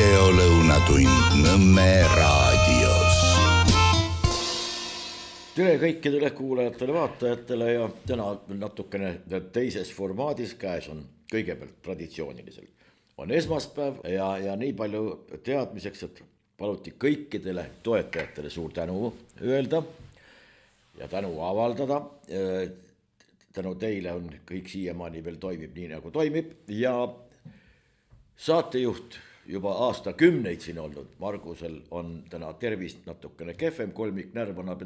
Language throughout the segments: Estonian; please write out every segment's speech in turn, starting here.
Videolõunatund Nõmme raadios. Tere kõikidele kuulajatele, vaatajatele ja täna natukene teises formaadis käes on kõigepealt traditsiooniliselt. On esmaspäev ja nii palju teadmiseks, et paluti kõikidele toetajatele suur tänu öelda ja tänu avaldada. Tänu teile on kõik siiamaani veel toimib nii nagu toimib ja saatejuht juba aastakümneid siin olnud. Margusel on täna tervist natukene kehvem, kolmiknärv annab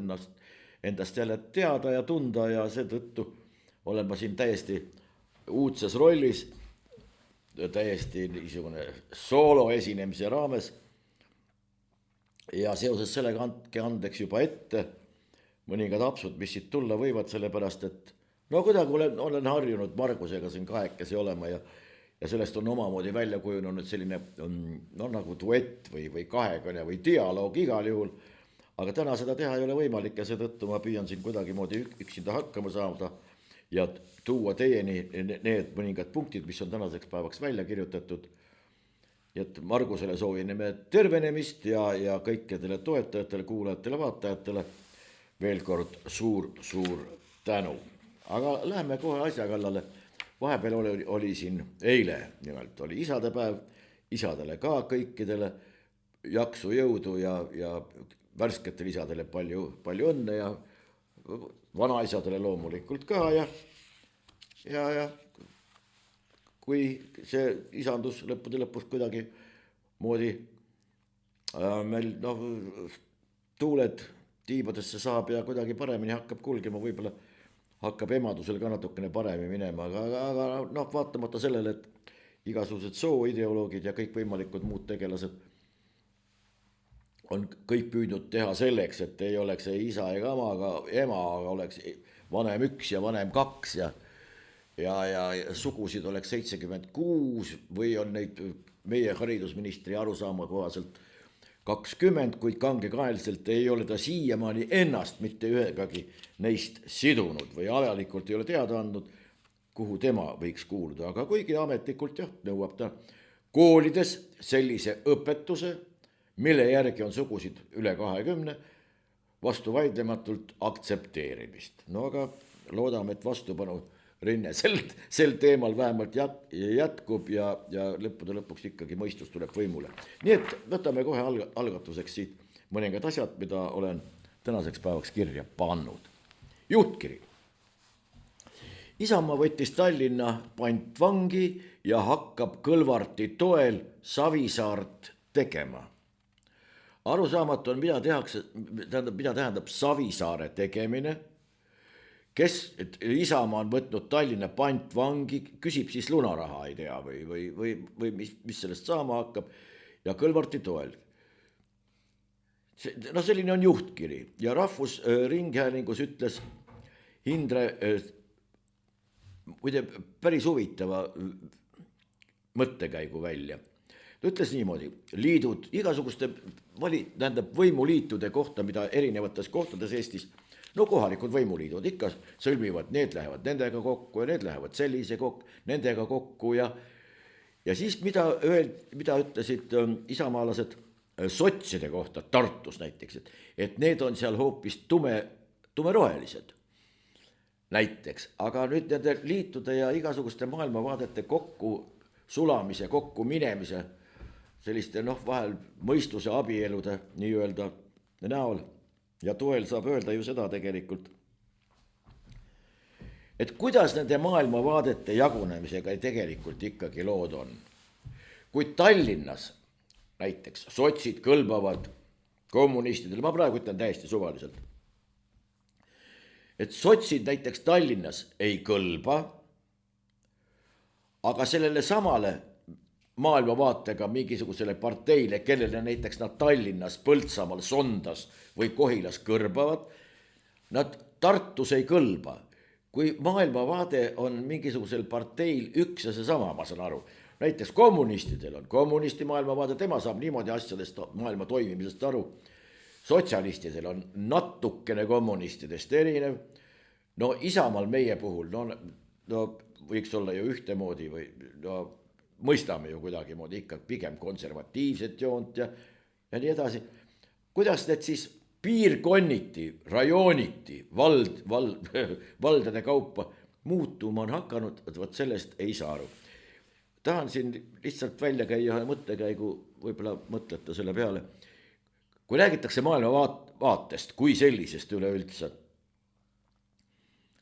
endast jälle teada ja tunda ja seetõttu olen ma siin täiesti uudses rollis, täiesti niisugune soolo esinemise raames. Ja seoses sellega andke andeks juba ette mõningad apsud, mis siit tulla võivad, sellepärast, et no kuidagi olen harjunud Margusega siin kahekesi olema ja sellest on omamoodi välja kujunenud selline nagu duett või kahekõne või dialoog igal juhul, aga täna seda teha ei ole võimalik ja seetõttu ma püüan siin kuidagi moodi üksinda hakkama saada ja tuua teieni need mõningad punktid, mis on tänaseks päevaks välja kirjutatud. Et Margusele soovime tervenemist ja kõikidele toetajatele, kuulajatele, vaatajatele veel kord suur tänu. Aga läheme kohe asja kallale. Vahepeal oli siin eile, nimelt oli isadepäev, isadele ka kõikidele jaksu, jõudu ja värsketele isadele palju õnne ja vanaisadele loomulikult ka ja kui see isandus lõppude lõpus kuidagi moodi meil tuuled tiibadesse saab ja kuidagi paremini hakkab kulgema, võib-olla hakkab emadusel ka natukene paremini minema, aga vaatamata sellele, et igasugused sooideoloogid ja kõik võimalikud muud tegelased on kõik püüdnud teha selleks, et ei oleks ei isa ega ema, aga oleks vanem 1 ja vanem 2 ja sugusid oleks 76 või on neid meie haridusministri arusaama kohaselt 20, kuid kangekaelselt ei ole ta siiamaani ennast mitte ühegagi neist sidunud või avalikult ei ole teada andnud, kuhu tema võiks kuuluda. Aga kuigi ametlikult nõuab ta koolides sellise õpetuse, mille järgi on sugusid üle 20, vastuvaidlematult aktsepteerimist. No aga loodame, et vastupanu rinne sel teemal vähemalt jätkub ja lõppude lõpuks ikkagi mõistus tuleb võimule. Nii et võtame kohe algatuseks siit mõningad asjad, mida olen tänaseks päevaks kirja pannud. Juhtkiri. Isamaa võttis Tallinna pantvangi ja hakkab Kõlvarti toel Savisaart tegema. Arusaamatu on, mida tähendab Savisaare tegemine. Kes Isamaa on võtnud Tallinna pantvangi, küsib siis lunaraha, ei tea, või mis sellest saama hakkab ja Kõlvarti toel. Selline on juhtkiri ja Rahvusringhäälingus ütles Hindre päris huvitava mõttekäigu välja. Ta ütles niimoodi, liidud igasuguste võimuliitude kohta, mida erinevates kohtades Eestis kohalikud võimuliidud ikka sõlmivad, need lähevad nendega kokku ja need lähevad nendega kokku ja siis mida ütlesid isamaalased sotside kohta Tartus näiteks, et need on seal hoopis tumerohelised näiteks, aga nüüd nende liitude ja igasuguste maailmavaadete kokku sulamise, kokku minemise selliste vahel mõistuse abielude nii-öelda näol ja toel saab öelda ju seda tegelikult, et kuidas nende maailmavaadete jagunemisega tegelikult ikkagi lood on. Kui Tallinnas näiteks sotsid kõlbavad kommunistidele, ma praegu ütlen täiesti suvaliselt, et sotsid näiteks Tallinnas ei kõlba, aga sellele samale maailmavaatega mingisugusele parteile, kellele näiteks nad Tallinnas, Põltsamaal, Sondas või Kohilas kõrbavad, nad Tartus ei kõlba. Kui maailmavaade on mingisugusel parteil üks ja see sama, ma saan aru, näiteks kommunistidel on kommunisti maailmavaade, tema saab niimoodi asjadest maailma toimimisest aru, sotsialistidel on natukene kommunistidest erinev, Isamaal meie puhul, võiks olla ju ühtemoodi või mõistame ju kuidagimoodi ikka pigem konservatiivset joont ja nii edasi. Kuidas need siis piirkonniti, rajooniti, valdade kaupa muutuma on hakanud, vot sellest ei saa aru. Tahan siin lihtsalt välja käia ühe mõttekäigu, võib-olla mõtlete selle peale. Kui räägitakse maailma vaatest kui sellisest üleüldse,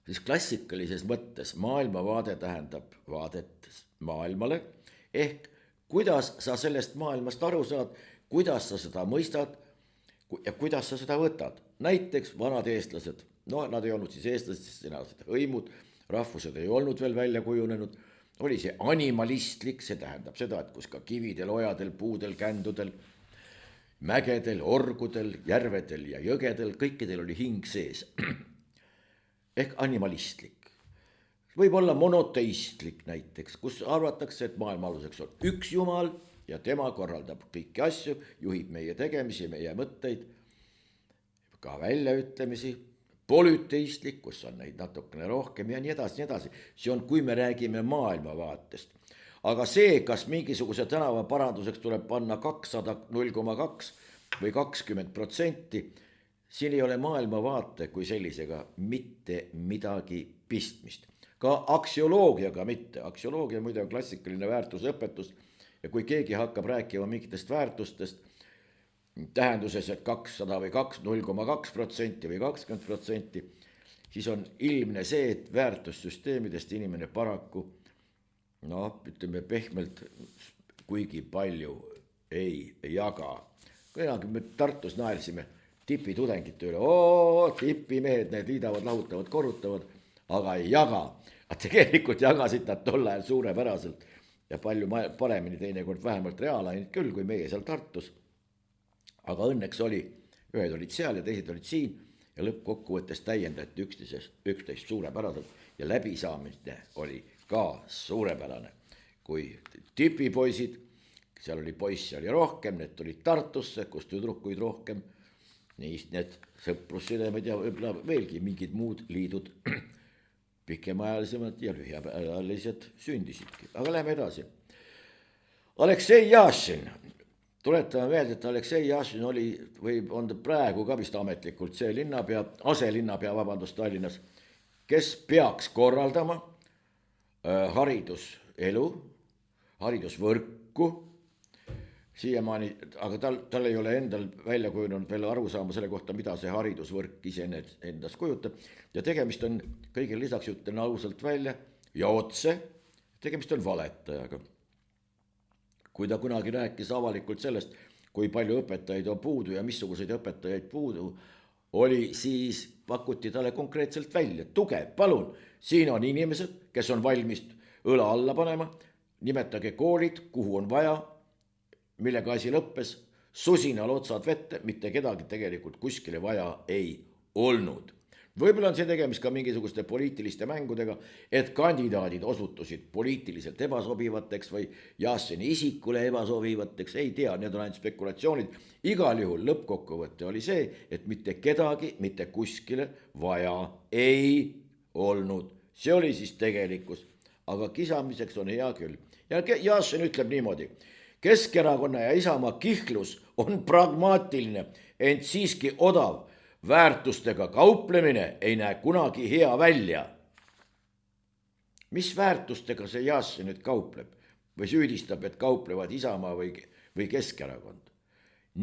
siis klassikalises mõttes maailmavaade tähendab vaadet maailmale, ehk kuidas sa sellest maailmast aru saad, kuidas sa seda mõistad ja kuidas sa seda võtad. Näiteks vanad eestlased, no nad ei olnud siis eestlased, siis enased hõimud, rahvused ei olnud veel välja kujunenud, oli see animalistlik, see tähendab seda, et kus ka kividel, ojadel, puudel, kändudel, mägedel, orgudel, järvedel ja jõgedel, kõikidel oli hing sees. Ehk animalistlik. Võib olla monoteistlik näiteks, kus arvatakse, et maailma aluseks on üks jumal ja tema korraldab kõiki asju, juhib meie tegemisi, meie mõtteid, ka väljaütlemisi. Polüteistlik, kus on neid natukene rohkem ja nii edasi, nii edasi. See on, kui me räägime maailmavaatest. Aga see, kas mingisuguse tänava paranduseks tuleb panna 200, 0,2 või 20%, siin ei ole maailmavaate kui sellisega mitte midagi pistmist. Ka aksioloogiaga mitte. Aksioloogia muide on klassikaline väärtusõpetus ja kui keegi hakkab rääkima mingitest väärtustest, tähenduses, et 200 või 0,2% või 20%, siis on ilmne see, et väärtussüsteemidest inimene paraku, ütleme pehmelt, kuigi palju ei jaga. Kunagi me Tartus naersime tipitudengite üle, tipimehed, need liidavad, lahutavad, korrutavad, aga ei jaga. Tegelikult jagasid nad tol ajal suurepäraselt ja palju paremini teinekord vähemalt reaalained küll, kui meie seal Tartus. Aga õnneks oli, ühed olid seal ja teised olid siin ja lõppkokkuvõttes täiendati üksteist suurepäraselt ja läbisaamine oli ka suurepärane. Kui tipipoisid, seal oli poisse oli rohkem, need tulid Tartusse, kus tüdrukuid rohkem, niist need sõprussidemed ja võib-olla veelgi mingid muud liidud pikemaajalisemad ja lühiajalised sündisidki. Aga lähme edasi. Aleksei Jašin. Tuletame meelde, et Aleksei Jašin oli, või on praegu ka vist ametlikult see aselinnapea Tallinnas, kes peaks korraldama hariduselu, haridusvõrku, siiamaani, aga tal ei ole endal välja kujunenud veel aru saama selle kohta, mida see haridusvõrk ise endast kujutab. Ja tegemist on, kõigil lisaks ütlen ausalt välja ja otse, tegemist on valetajaga. Kui ta kunagi rääkis avalikult sellest, kui palju õpetajaid on puudu ja missuguseid õpetajaid puudu oli, siis pakuti talle konkreetselt välja. Tugev, palun, siin on inimesed, kes on valmis õla alla panema, nimetage koolid, kuhu on vaja, millega asi lõppes, susinal otsad vette, mitte kedagi tegelikult kuskile vaja ei olnud. Võib-olla on see tegemist ka mingisuguste poliitiliste mängudega, et kandidaadid osutusid poliitiliselt ebasobivateks või Jašini isikule ebasobivateks, ei tea, need on ainult spekulatsioonid. Igal juhul lõppkokkuvõte oli see, et mitte kedagi, mitte kuskile vaja ei olnud. See oli siis tegelikkus, aga kisamiseks on hea küll. Ja Jašin ütleb niimoodi, Keskerakonna ja Isamaa kihlus on pragmaatiline, ent siiski odav. Väärtustega kauplemine ei näe kunagi hea välja. Mis väärtustega see Jašin nüüd kaupleb või süüdistab, et kauplevad Isamaa või Keskerakond?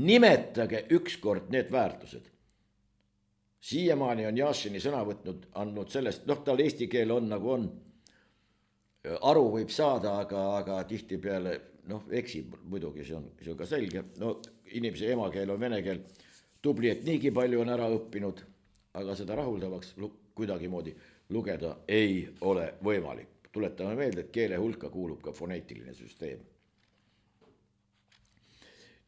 Nimetage ükskord need väärtused. Siiamaani on Jašini sõna andnud sellest, tal eesti keel on nagu on. Aru võib saada, aga tihti peale, eksib muidugi, see on ka selge. Inimese emakeel on vene keel. Tubli, et niigi palju on ära õppinud, aga seda rahuldavaks kuidagimoodi lugeda ei ole võimalik. Tuletame meelde, et keele hulka kuulub ka foneetiline süsteem.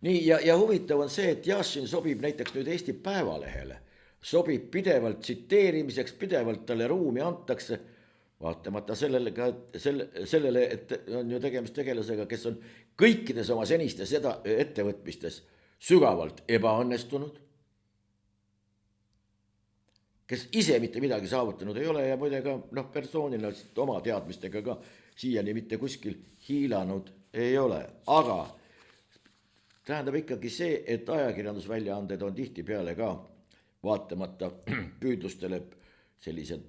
Nii, ja huvitav on see, et Jašin sobib näiteks nüüd Eesti Päevalehele, sobib pidevalt tsiteerimiseks, pidevalt talle ruumi antakse, vaatamata sellele, et on ju tegemist tegelasega, kes on kõikides oma senistes ettevõtmistes sügavalt ebaõnnestunud. kes ise mitte midagi saavutanud ei ole ja muide ka persoonina oma teadmistega ka siiani mitte kuskil hiilanud ei ole, aga tähendab ikkagi see, et ajakirjandusväljaanded on tihtipeale ka vaatamata püüdlustele sellised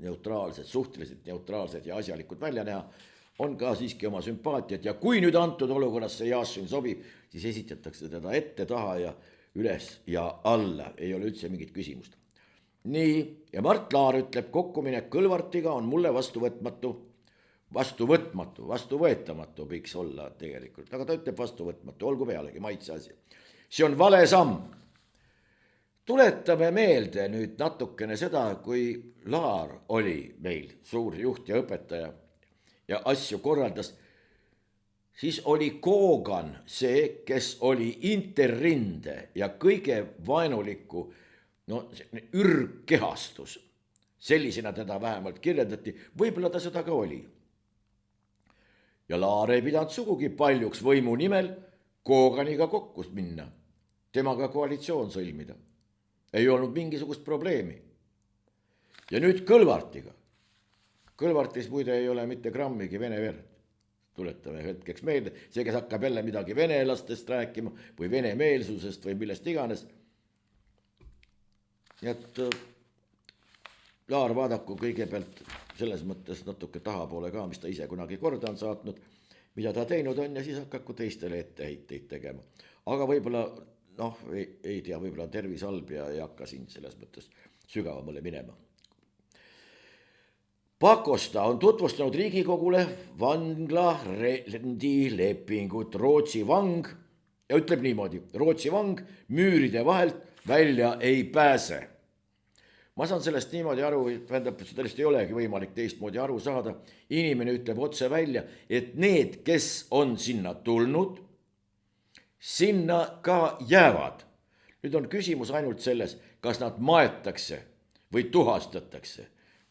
neutraalsed, suhteliselt neutraalsed ja asjalikud välja näha, on ka siiski oma sümpaatiat ja kui nüüd antud olukorras see Jašin sobib, siis esitatakse teda ette, taha ja üles ja alla, ei ole üldse mingit küsimust. Nii, ja Mart Laar ütleb, kokkuminek Kõlvartiga on mulle vastuvõetamatu võiks olla tegelikult, aga ta ütleb vastuvõtmatu, olgu pealegi maitse asi. See on vale samm. Tuletame meelde nüüd natukene seda, kui Laar oli meil suur juht ja õpetaja ja asju korraldas, siis oli Kogan see, kes oli interrinde ja kõige vaenuliku ürgkehastus. Sellisena teda vähemalt kirjeldati, võib-olla ta seda ka oli. Ja Laar ei pidanud sugugi paljuks võimu nimel Koganiga kokku minna, temaga koalitsioon sõlmida. Ei olnud mingisugust probleemi. Ja nüüd Kõlvartiga. Kõlvartis muide ei ole mitte grammigi vene verd. Tuletame hetkeks meelde, see, kes hakkab jälle midagi venelastest rääkima või venemeelsusest või millest iganes. Et Laar vaadaku kõigepealt selles mõttes natuke tahapoole ka, mis ta ise kunagi korda on saatnud, mida ta teinud on ja siis hakaku teistele etteheiteid tegema. Aga võib-olla, ei tea, võib-olla tervis halb ja ei hakka siin selles mõttes sügavamale minema. Pakosta on tutvustanud Riigikogule vangla rendilepingut. Rootsi vang ja ütleb niimoodi, Rootsi vang müüride vahelt välja ei pääse. Ma saan sellest niimoodi aru, sellest ei olegi võimalik teistmoodi aru saada. Inimene ütleb otse välja, et need, kes on sinna tulnud, sinna ka jäävad. Nüüd on küsimus ainult selles, kas nad maetakse või tuhastatakse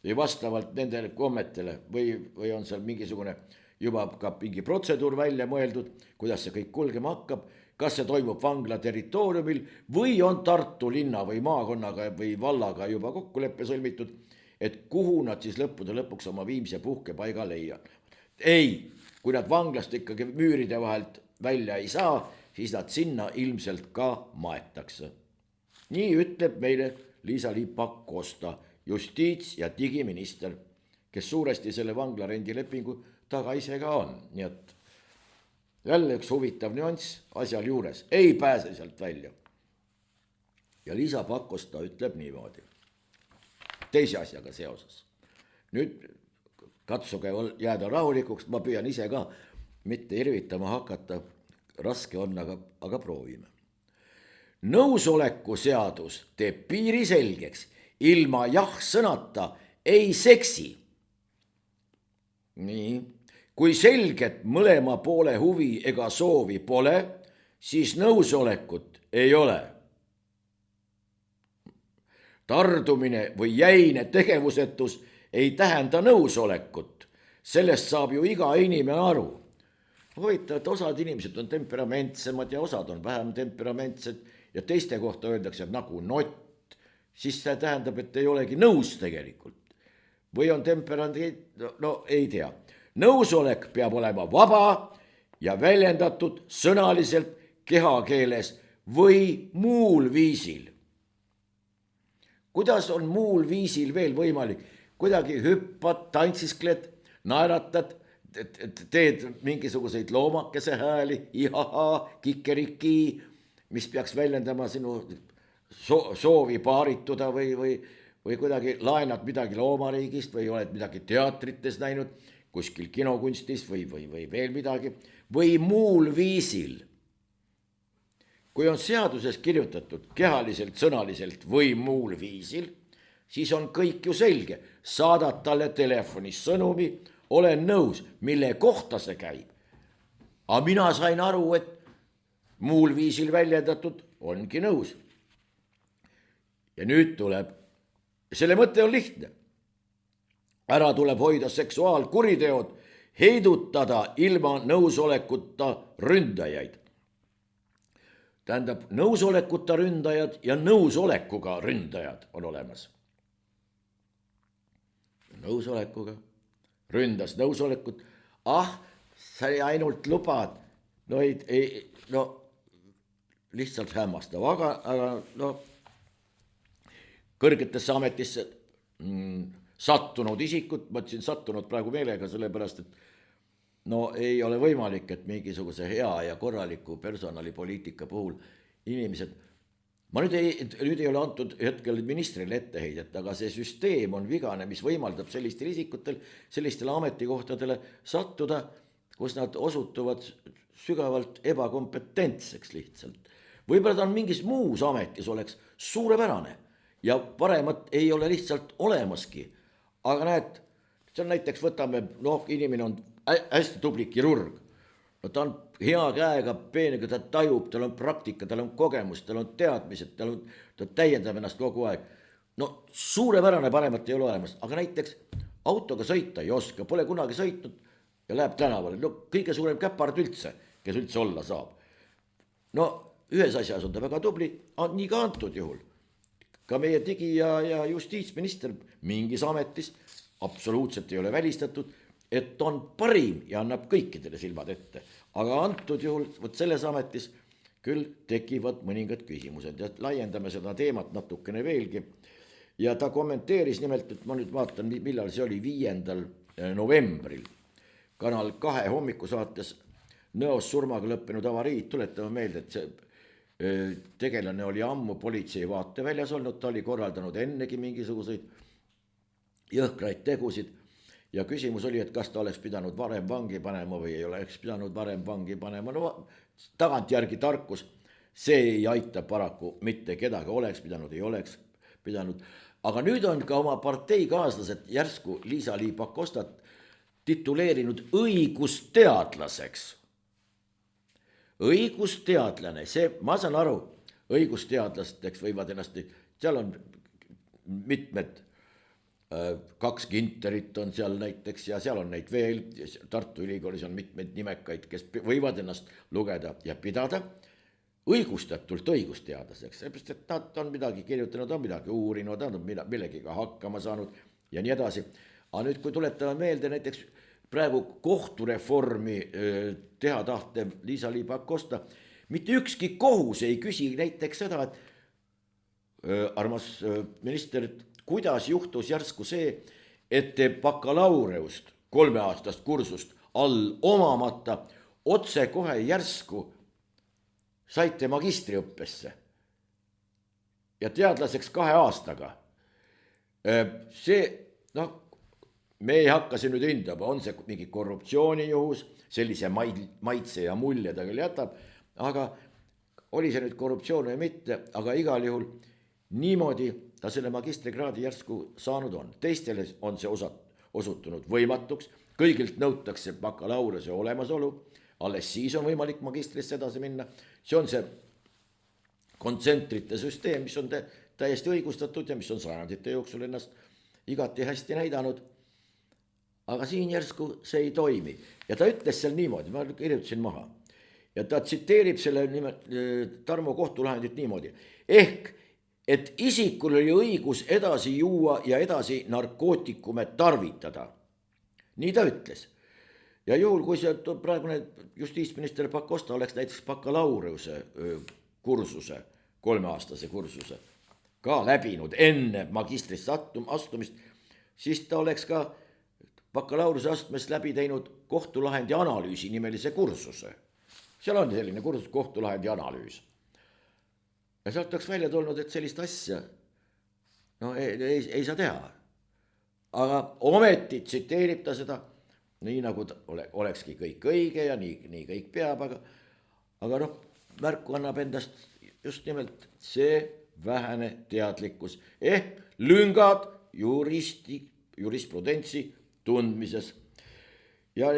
või vastavalt nendele kommetele või on seal mingisugune juba ka mingi protseduur välja mõeldud, kuidas see kõik kulgema hakkab, kas see toimub vangla territooriumil või on Tartu linna või maakonnaga või vallaga juba kokkuleppe sõlmitud, et kuhu nad siis lõppude lõpuks oma viimse puhkepaiga leiavad. Ei, kui nad vanglast ikkagi müüride vahelt välja ei saa, siis nad sinna ilmselt ka maetakse. Nii ütleb meile Liisa-Ly Pakosta, justiits- ja digiminister, kes suuresti selle vangla rendilepingu taga ise ka on. Nii et jälle üks huvitav nüanss asjal juures, ei pääse sealt välja. Ja Liisa Pakosta ütleb niimoodi, teise asjaga seoses. Nüüd katsuge jääda rahulikuks, ma püüan ise ka mitte irvitama hakata, raske on, aga proovime. Nõusoleku seadus teeb piiri selgeks, ilma jah-sõnata ei seksi. Nii, kui selget mõlema poole huvi ega soovi pole, siis nõusolekut ei ole. Tardumine või jäine tegevusetus ei tähenda nõusolekut, sellest saab ju iga inimene aru. Huvitav, et osad inimesed on temperamentsemad ja osad on vähem temperamentsed ja teiste kohta öeldakse nagu nott, siis see tähendab, et ei olegi nõus tegelikult. Või on temperament, ei tea. Nõusolek peab olema vaba ja väljendatud sõnaliselt kehakeeles või muul viisil. Kuidas on muul viisil veel võimalik? Kuidagi hüppad, tantsiskled, naeratad, teed mingisuguseid loomakese hääli, ihaha, kikeriki, mis peaks väljendama sinu soovi paarituda või kuidagi laenad midagi loomariigist või oled midagi teatrites näinud, kuskil kinokunstis või veel midagi, või muul viisil. Kui on seaduses kirjutatud kehaliselt, sõnaliselt või muul viisil, siis on kõik ju selge. Saadad talle telefonis sõnumi, olen nõus, mille kohta see käib. Aga mina sain aru, et muul viisil väljendatud ongi nõus. Ja nüüd tuleb, selle mõte on lihtne. Ära tuleb hoida seksuaalkuriteod, heidutada ilma nõusolekuta ründajaid. tähendab nõusolekuta ründajad ja nõusolekuga ründajad on olemas. Nõusolekuga, ründas nõusolekut, sa ainult lubad, no lihtsalt hämmastav, aga no kõrgetesse ametisse sattunud isikud, ma ütlesin sattunud praegu meelega, sellepärast et no ei ole võimalik, et mingisuguse hea ja korraliku personalipoliitika puhul inimesed, ma nüüd ei ole antud hetkel ministrile etteheidet, aga see süsteem on vigane, mis võimaldab sellistel isikutel, sellistele ametikohtadele sattuda, kus nad osutuvad sügavalt ebakompetentseks lihtsalt. Võib-olla ta on mingis muus ametis oleks suurepärane ja paremat ei ole lihtsalt olemaski. Aga näed, see on näiteks võtame, inimene on hästi tubli kirurg. No ta on hea käega, peenega, ta tajub, tal on praktika, tal on kogemus, tal on teadmised, ta täiendab ennast kogu aeg. No suurepärane, paremat ei ole olemas, aga näiteks autoga sõita ei oska, pole kunagi sõitnud ja läheb tänavale. No kõige suurem käpard üldse, kes üldse olla saab. No ühes asjas on ta väga tubli, nii ka antud juhul. Ka meie digi- ja justiitsminister mingis ametis absoluutselt ei ole välistatud, et on parim ja annab kõikidele silmad ette. Aga antud juhul, selles ametis küll tekivad mõningad küsimused ja laiendame seda teemat natukene veelgi. Ja ta kommenteeris nimelt, et ma nüüd vaatan, millal see oli 5. novembril. Kanal 2 hommikusaates Nõos surmaga lõppenud avariid, tuletame meelde, et see tegelane oli ammu politsei vaateväljas olnud, ta oli korraldanud ennegi mingisuguseid jõhkraid tegusid. Ja küsimus oli, et kas ta oleks pidanud varem vangi panema või ei oleks pidanud varem vangi panema. No tagantjärgi tarkus, see ei aita paraku mitte kedagi, oleks pidanud, ei oleks pidanud. Aga nüüd on ka oma parteikaaslased järsku Liisa-Ly Pakostat tituleerinud õigusteadlaseks. Õigusteadlane, see, ma saan aru, õigusteadlasteks võivad ennast, seal on mitmed 2 Ginterit on seal näiteks ja seal on neid veel, Tartu Ülikoolis on mitmeid nimekaid, kes võivad ennast lugeda ja pidada õigustatult õigusteadlaseks, sellepärast et nad on midagi kirjutanud, on midagi uurinud, nad on millegiga hakkama saanud ja nii edasi. Aga nüüd, kui tuletame meelde näiteks praegu kohtureformi teha tahtev Liisa-Ly Pakosta, mitte ükski kohus ei küsi näiteks seda, et armas minister, kuidas juhtus järsku see, et te bakalaureust 3-aastast kursust all omamata otse kohe järsku saite magistriõppesse ja teadlaseks 2 aastaga. See, me ei hakka siin nüüd hindama, on see mingi korruptsioonijuhus, sellise maitse ja mulje ta küll jätab, aga oli see nüüd korruptsioon või mitte, aga igal juhul niimoodi ta selle magistrikraadi järsku saanud on. Teistele on see osutunud võimatuks, kõigilt nõutakse bakalaureuse olemasolu, alles siis on võimalik magistrisse edasi minna. See on see kontsentrite süsteem, mis on täiesti õigustatud ja mis on sajandite jooksul ennast igati hästi näidanud. Aga siin järsku see ei toimi. Ja ta ütles seal niimoodi, ma kirjutasin maha. Ja ta tsiteerib selle Tarmo kohtulahendit niimoodi. Ehk et isikul oli õigus edasi juua ja edasi narkootikume tarvitada. Nii ta ütles. Ja juhul, kui see praegune justiitsminister Pakosta oleks näiteks bakalaureuse kursuse, 3-aastase kursuse, ka läbinud enne magistrisse astumist, siis ta oleks ka bakalaureuse astmest läbi teinud kohtulahendi analüüsi nimelise kursuse. Seal on selline kursus kohtulahendi analüüs. Ja sealt oleks välja tulnud, et sellist asja ei saa teha. Aga ometi tsiteerib ta seda, nii nagu olekski kõik õige ja nii kõik peab, aga märku annab endast just nimelt see vähene teadlikkus ehk lüngad jurisprudentsi tundmises. Ja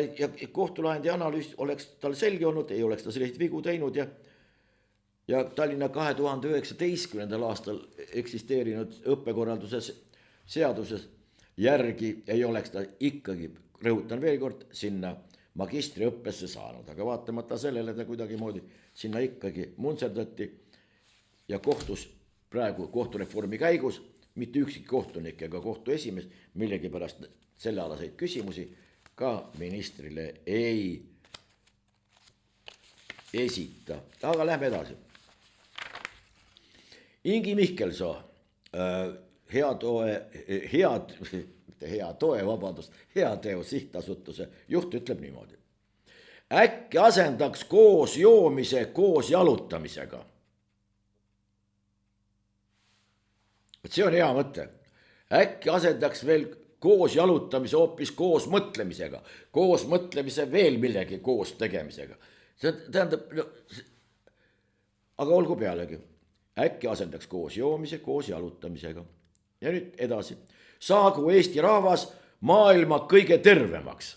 kohtulahendi analüüs oleks tal selge olnud, ei oleks ta selliseid vigu teinud ja Tallinna 2019. aastal eksisteerinud õppekorralduses seaduses järgi ei oleks ta ikkagi, rõhutan veel kord, sinna magistriõppesse saanud, aga vaatamata sellele ta kuidagimoodi sinna ikkagi muntserdati ja kohtus praegu kohtureformi käigus mitte üksik kohtunik ega kohtu esimees millegipärast sellealaseid küsimusi ka ministrile ei esita. Aga lähme edasi. Ingi Mihkelsoo, Heateo sihtasutuse juht ütleb niimoodi. Äkki asendaks koos joomise koos jalutamisega. See on hea mõte. Äkki asendaks veel koos jalutamise hoopis koos mõtlemisega. Koos mõtlemise veel millegi koos tegemisega. See tähendab, aga olgu pealegi. Äkki asendaks koos joomise koos jalutamisega. Ja nüüd edasi. Saagu Eesti rahvas maailma kõige tervemaks.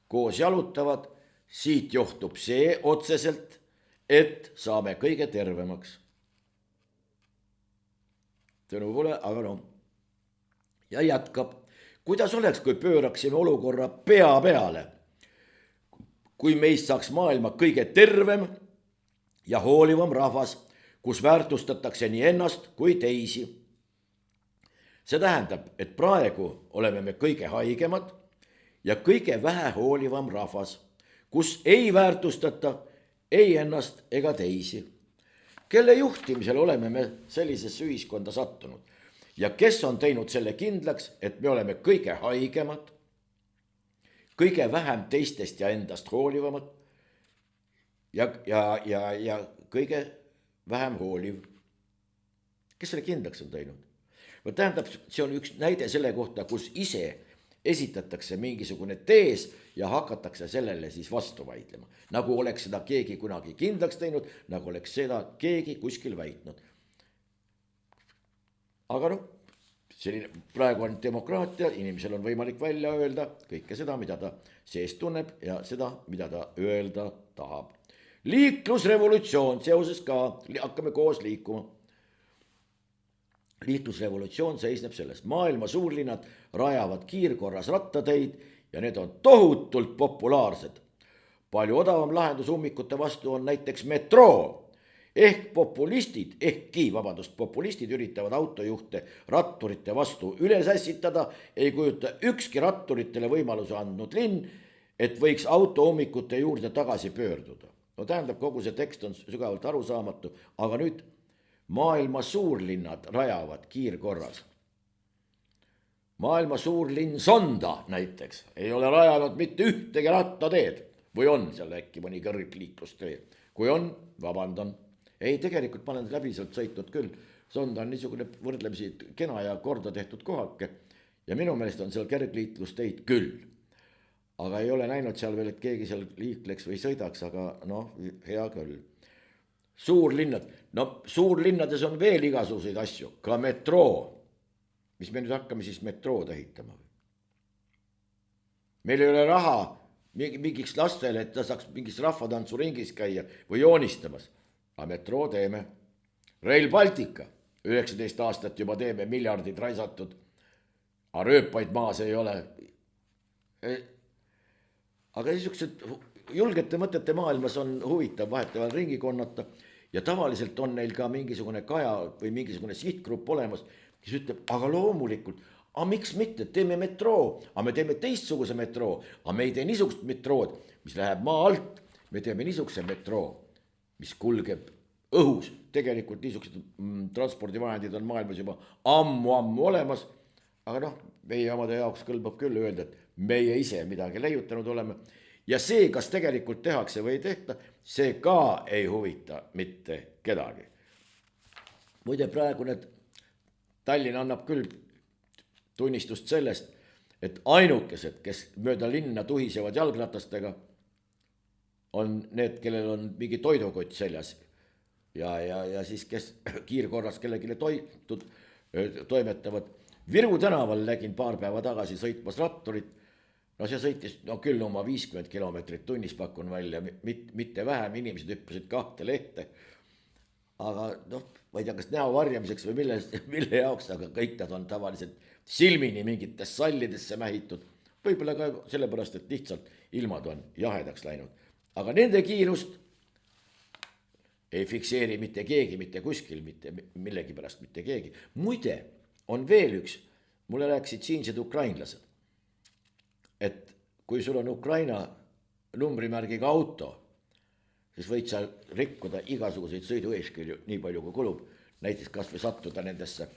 Koos jalutavad, siit johtub see otseselt, et saame kõige tervemaks. Tõnu pole, aga no. Ja jätkab. Kuidas oleks, kui pööraksime olukorra pea peale? Kui meist saaks maailma kõige tervem ja hoolivam rahvas, kus väärtustatakse nii ennast kui teisi. See tähendab, et praegu oleme me kõige haigemad ja kõige vähe hoolivam rahvas, kus ei väärtustata ei ennast ega teisi. Kelle juhtimisel oleme me sellisesse ühiskonda sattunud ja kes on teinud selle kindlaks, et me oleme kõige haigemad, kõige vähem teistest ja endast hoolivamad ja kõige vähem hooliv. Kes selle kindlaks on teinud? Tähendab, see on üks näide selle kohta, kus ise esitatakse mingisugune tees ja hakatakse sellele siis vastu vaidlema. Nagu oleks seda keegi kunagi kindlaks teinud, nagu oleks seda keegi kuskil väitnud. Aga no, selline, praegu on demokraatia, inimesel on võimalik välja öelda kõike seda, mida ta sees tunneb ja seda, mida ta öelda tahab. Liiklusrevolutsioon seoses ka, hakkame koos liikuma. Liiklusrevolutsioon seisneb sellest. Maailma suurlinnad rajavad kiirkorras rattateid ja need on tohutult populaarsed. Palju odavam lahendus ummikute vastu on näiteks metroo. Populistid üritavad autojuhte ratturite vastu üles ässitada, ei kujuta ükski ratturitele võimaluse andnud linn, et võiks auto ummikute juurde tagasi pöörduda. No tähendab, kogu see tekst on sügavalt arusaamatu, aga nüüd maailma suurlinnad rajavad kiirkorras. Maailma suurlinn Sonda näiteks ei ole rajanud mitte ühtegi rattateed või on seal äkki mõni kõrgliiklustee. Kui on, vabandan. Ei, tegelikult ma olen läbiselt sõitnud küll. Sonda on niisugune võrdlemisi kena ja korda tehtud kohake ja minu meelest on seal kõrgliiklusteid küll. Aga ei ole näinud seal veel, et keegi seal liikleks või sõidaks, aga noh, hea küll. Suurlinnad, no suurlinnades on veel igasuguseid asju, ka metroo. Mis me nüüd hakkame siis metrood ehitama? Meil ei ole raha mingiks lastele, et ta saaks mingis rahvatantsuringis käia või joonistamas. Aga metroo teeme. Rail Baltica, 19 aastat juba teeme, miljardid raisatud. Aga rööpaid maas ei ole. Aga niisugused julgete mõtete maailmas on huvitav vahetevahel ringi konnata. Ja tavaliselt on neil ka mingisugune kaja või mingisugune sihtgrupp olemas, kes ütleb, aga loomulikult, aga miks mitte, teeme metroo, aga me teeme teistsuguse metroo, aga me ei tee niisugust metrood, mis läheb maa alt, me teeme niisuguse metroo, mis kulgeb õhus. Tegelikult niisugused transpordivahendid on maailmas juba ammu olemas, aga noh, meie omade jaoks kõlbab küll öelda, et meie ise midagi leiutanud oleme. Ja see, kas tegelikult tehakse või ei tehta, see ka ei huvita mitte kedagi. Muide praegu need Tallinn annab küll tunnistust sellest, et ainukesed, kes mööda linna tuhisevad jalgratastega, on need, kellel on mingi toidukott seljas. Ja siis, kes kiirkorras kellegile toimetavad. Viru tänaval nägin paar päeva tagasi sõitmas ratturit. No see sõitis küll oma 50 kilomeetrit tunnis pakun välja, mitte vähem, inimesed hüppasid 2 lehte. Aga ma ei tea, kas näo varjamiseks või mille jaoks, aga kõik nad on tavaliselt silmini mingites sallidesse mähitud. võib-olla ka sellepärast, et lihtsalt ilmad on jahedaks läinud. Aga nende kiirust ei fikseeri mitte keegi, mitte kuskil, mitte millegi pärast mitte keegi. Muide, on veel üks, mulle rääkisid siinsed ukrainlased, et kui sul on Ukraina numbrimärgiga auto, siis võid sa rikkuda igasuguseid sõidueeskirju nii palju kui kulub, näiteks kas või sattuda nendesse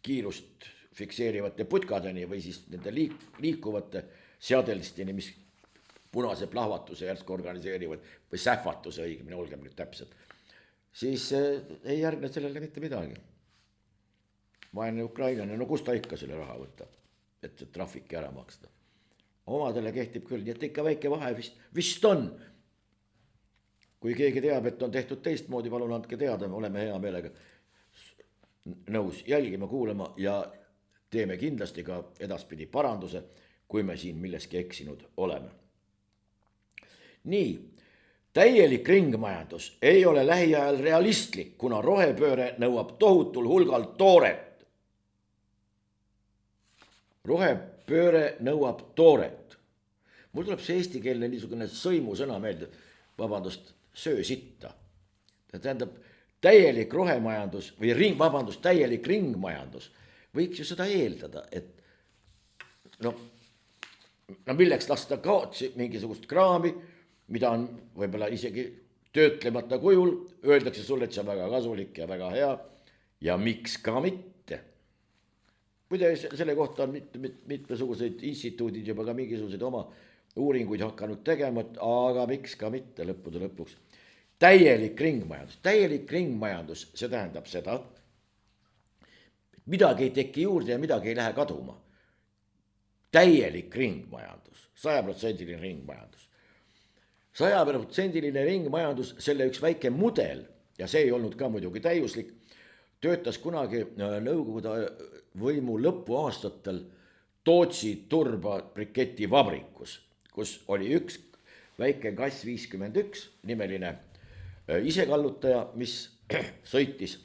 kiirust fikseerivate putkadeni või siis nende liikuvate seadelisteni, mis punase plahvatuse järsku organiseerivad või sähvatuse õigemini, olgem nüüd täpsed, siis ei järgne sellele mitte midagi. Vaene ukrainlane, no kus ta ikka selle raha võtab, et trafiki ära maksta. Omadele kehtib küll, nii et ikka väike vahe vist on. Kui keegi teab, et on tehtud teistmoodi, palun andke teada, me oleme hea meelega nõus jälgima, kuulama ja teeme kindlasti ka edaspidi paranduse, kui me siin milleski eksinud oleme. Nii, täielik ringmajandus ei ole lähiajal realistlik, kuna rohepööre nõuab tohutul hulgal tooret. Rohepööre nõuab tooret. Mul tuleb see eestikeelne niisugune sõimusõna meelde, vabandust, söösitta. Tähendab, täielik rohemajandus või täielik ringmajandus. Võiks ju seda eeldada, et no milleks lasta kaotsi mingisugust kraami, mida on võib-olla isegi töötlemata kujul, öeldakse sulle, et see on väga kasulik ja väga hea ja miks ka mitte. Muide, selle kohta on mitmesuguseid instituudid juba ka mingisuguseid oma uuringuid hakanud tegema, aga miks ka mitte lõppude lõpuks. Täielik ringmajandus, see tähendab seda, et midagi ei teki juurde ja midagi ei lähe kaduma. Täielik ringmajandus, 100% ringmajandus. 100% ringmajandus, selle üks väike mudel, ja see ei olnud ka muidugi täiuslik, töötas kunagi Nõukogude võimu lõpuaastatel Tootsi turba briketi vabrikus, kus oli üks väike Kass 51 nimeline isekallutaja, mis sõitis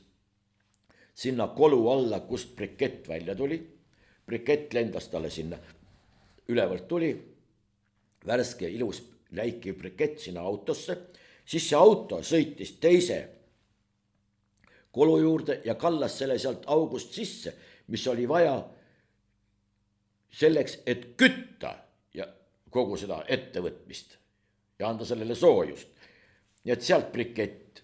sinna kolu alla, kust brikett välja tuli. Brikett lendas talle sinna, ülevalt tuli, värske, ilus, läikiv brikett sinna autosse, siis see auto sõitis teise kolu juurde ja kallas selle sealt august sisse, mis oli vaja selleks, et kütta ja kogu seda ettevõtmist ja anda sellele soojust. Nii et sealt brikett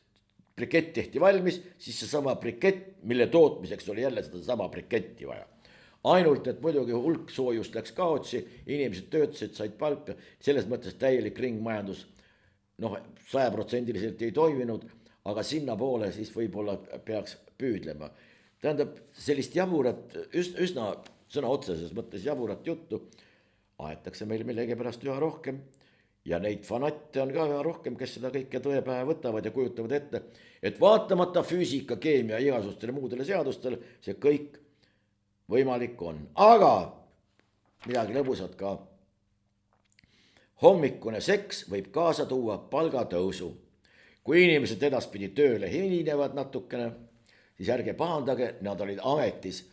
tehti valmis, siis see sama brikett, mille tootmiseks oli jälle seda sama briketti vaja. Ainult, et muidugi hulk soojust läks kaotsi, inimesed töötasid, said palka, selles mõttes täielik ringmajandus 100% ei toiminud, aga sinna poole siis võib-olla peaks püüdlema. Tähendab, sellist jaburat, üsna sõna otseses mõttes jaburat juttu aetakse meil millegi pärast üha rohkem ja neid fanatte on ka üha rohkem, kes seda kõike tõepähe võtavad ja kujutavad ette, et vaatamata füüsika, keemia ja igasugustele muudele seadustele, see kõik võimalik on. Aga midagi lõbusat ka. Hommikune seks võib kaasa tuua palgatõusu. Kui inimesed edaspidi tööle hilinevad natukene, siis ärge pahandage, nad olid ametis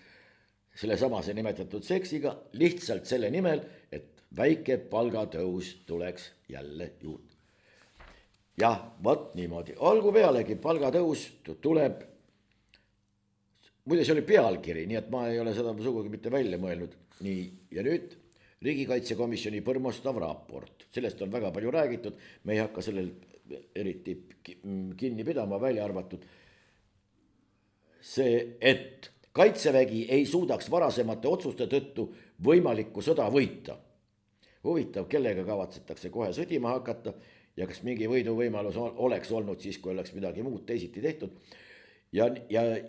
selle samase nimetatud seksiga lihtsalt selle nimel, et väike palgatõus tuleks jälle juurde. Jah, võt niimoodi. Olgu pealegi, palgatõus tuleb. Muide, see oli pealkiri, nii et ma ei ole seda sugugi mitte välja mõelnud. Nii, ja nüüd Riigikaitsekomisjoni põrmustav raport. Sellest on väga palju räägitud, me ei hakka sellel eriti kinni pidama, välja arvatud see, et Kaitsevägi ei suudaks varasemate otsuste tõttu võimalikku sõda võita. Huvitav, kellega kavatsetakse kohe sõdima hakata ja kas mingi võiduvõimalus oleks olnud siis, kui oleks midagi muud teisiti tehtud. Ja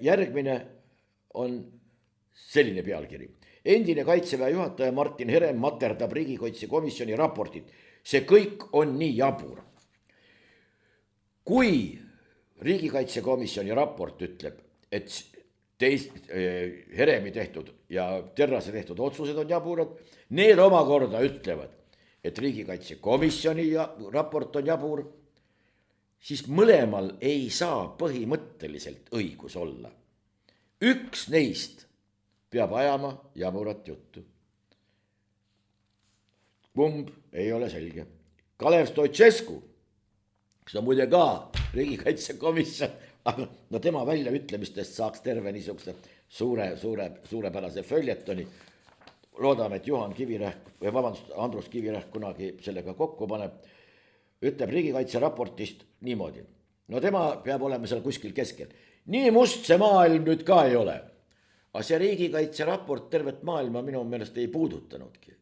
järgmine on selline pealkiri. Endine Kaitseväe juhataja Martin Herem materdab Riigikaitsekomisjoni raportit. See kõik on nii jabur. Kui Riigikaitsekomisjoni raport ütleb, et Heremi tehtud ja Terrase tehtud otsused on jaburad, need omakorda ütlevad, et Riigikaitsekomisjoni raport on jabur, siis mõlemal ei saa põhimõtteliselt õigus olla. Üks neist peab ajama jaburat juttu. Kumb ei ole selge. Kalev Stoicescu, kes on muide ka riigikaitsekomisjon, aga no tema väljaütlemistest saaks terve niisuguse suurepärase följetoni. Loodame, et Juhan Kivirähk või vabandust, Andrus Kivirähk kunagi sellega kokku paneb. Ütleb riigikaitse raportist niimoodi. No tema peab olema seal kuskil keskel. Nii must see maailm nüüd ka ei ole. Aga see riigikaitse raport tervet maailma minu meelest ei puudutanudki.